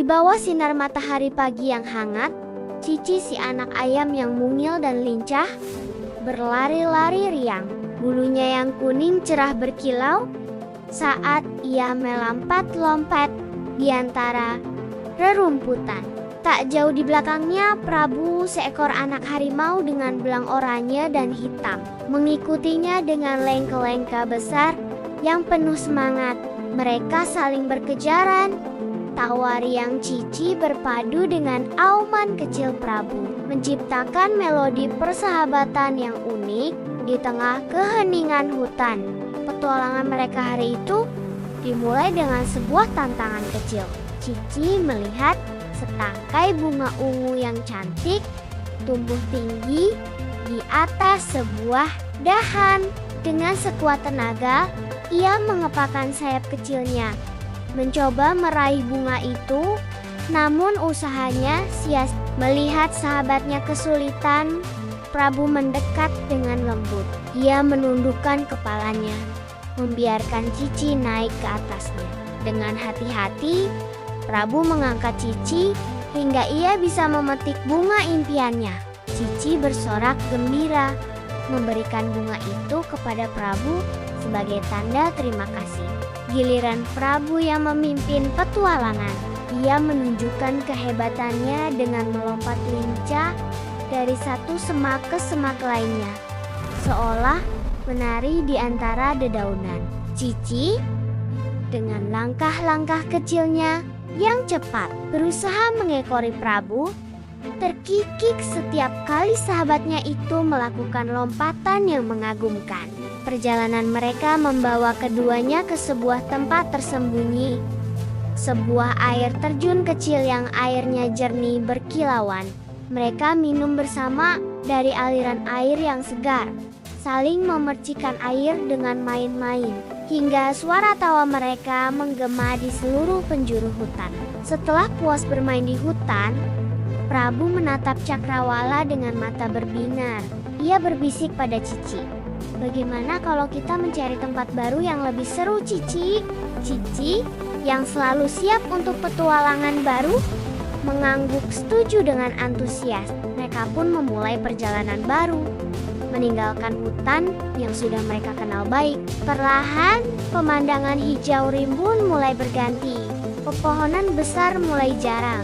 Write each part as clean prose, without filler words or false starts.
Di bawah sinar matahari pagi yang hangat, Cici si anak ayam yang mungil dan lincah berlari-lari riang. Bulunya yang kuning cerah berkilau saat ia melompat-lompat di antara rerumputan. Tak jauh di belakangnya, Prabu, seekor anak harimau dengan belang oranye dan hitam, mengikutinya dengan lengka-lengka besar yang penuh semangat. Mereka saling berkejaran. Tawa riang Cici berpadu dengan auman kecil Prabu, menciptakan melodi persahabatan yang unik di tengah keheningan hutan. Petualangan mereka hari itu dimulai dengan sebuah tantangan kecil. Cici melihat setangkai bunga ungu yang cantik tumbuh tinggi di atas sebuah dahan. Dengan sekuat tenaga, ia mengepakkan sayap kecilnya, mencoba meraih bunga itu, namun usahanya sia-sia. Melihat sahabatnya kesulitan, Prabu mendekat dengan lembut. Ia menundukkan kepalanya, membiarkan Cici naik ke atasnya. Dengan hati-hati, Prabu mengangkat Cici hingga ia bisa memetik bunga impiannya. Cici bersorak gembira, memberikan bunga itu kepada Prabu sebagai tanda terima kasih. Giliran Prabu yang memimpin petualangan. Ia menunjukkan kehebatannya dengan melompat lincah dari satu semak ke semak lainnya, seolah menari di antara dedaunan. Cici dengan langkah-langkah kecilnya yang cepat berusaha mengekori Prabu. Terkikik setiap kali sahabatnya itu melakukan lompatan yang mengagumkan. Perjalanan mereka membawa keduanya ke sebuah tempat tersembunyi. Sebuah air terjun kecil yang airnya jernih berkilauan. Mereka minum bersama dari aliran air yang segar, saling memercikan air dengan main-main, hingga suara tawa mereka menggema di seluruh penjuru hutan. Setelah puas bermain di hutan, Prabu menatap Cakrawala dengan mata berbinar. Ia berbisik pada Cici, "Bagaimana kalau kita mencari tempat baru yang lebih seru, Cici?" Cici yang selalu siap untuk petualangan baru mengangguk setuju dengan antusias. Mereka pun memulai perjalanan baru, meninggalkan hutan yang sudah mereka kenal baik. Perlahan, pemandangan hijau rimbun mulai berganti. Pepohonan besar mulai jarang,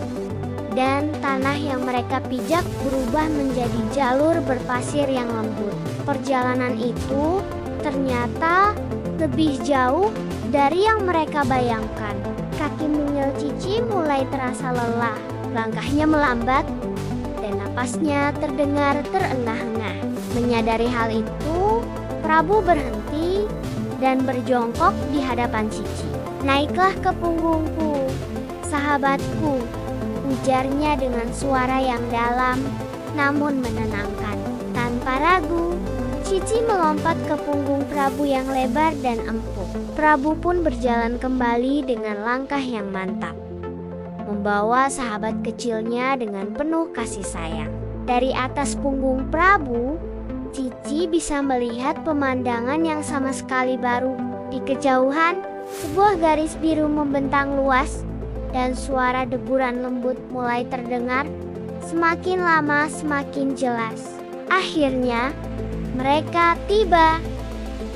dan tanah yang mereka pijak berubah menjadi jalur berpasir yang lembut. Perjalanan itu ternyata lebih jauh dari yang mereka bayangkan. Kaki mungil Cici mulai terasa lelah, langkahnya melambat, dan napasnya terdengar terengah-engah. Menyadari hal itu, Prabu berhenti dan berjongkok di hadapan Cici. "Naiklah ke punggungku, sahabatku," ujarnya dengan suara yang dalam namun menenangkan. Tanpa ragu, Cici melompat ke punggung Prabu yang lebar dan empuk. Prabu pun berjalan kembali dengan langkah yang mantap, membawa sahabat kecilnya dengan penuh kasih sayang. Dari atas punggung Prabu, Cici bisa melihat pemandangan yang sama sekali baru. Di kejauhan, sebuah garis biru membentang luas, dan suara deburan lembut mulai terdengar. Semakin lama semakin jelas. Akhirnya mereka tiba.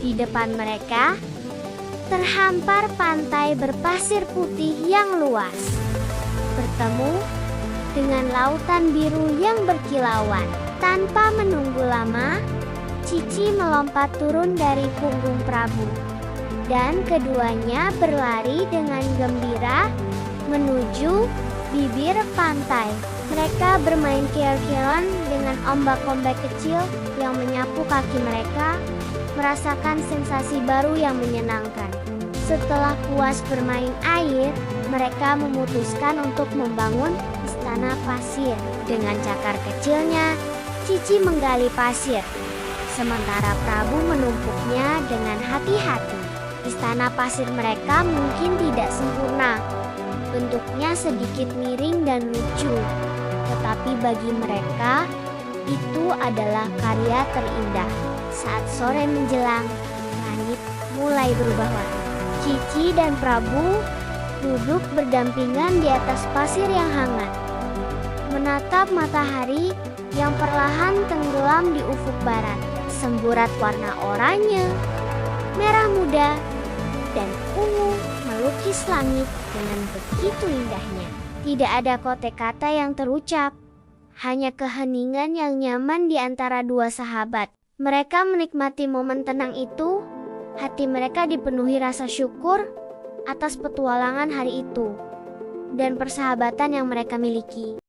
Di depan mereka terhampar pantai berpasir putih yang luas, bertemu dengan lautan biru yang berkilauan. Tanpa menunggu lama, Cici melompat turun dari punggung Prabu, dan keduanya berlari dengan gembira menuju bibir pantai. Mereka bermain kial-kialan dengan ombak-ombak kecil yang menyapu kaki mereka, merasakan sensasi baru yang menyenangkan. Setelah puas bermain air, mereka memutuskan untuk membangun istana pasir. Dengan cakar kecilnya, Cici menggali pasir, sementara Prabu menumpuknya dengan hati-hati. Istana pasir mereka mungkin tidak sempurna, bentuknya sedikit miring dan lucu, tetapi bagi mereka itu adalah karya terindah. Saat sore menjelang, langit mulai berubah warna. Cici dan Prabu duduk berdampingan di atas pasir yang hangat, menatap matahari yang perlahan tenggelam di ufuk barat. Semburat warna oranye, merah muda, dan ungu melukis langit dengan begitu indahnya. Tidak ada kata-kata yang terucap, hanya keheningan yang nyaman di antara dua sahabat. Mereka menikmati momen tenang itu, hati mereka dipenuhi rasa syukur atas petualangan hari itu dan persahabatan yang mereka miliki.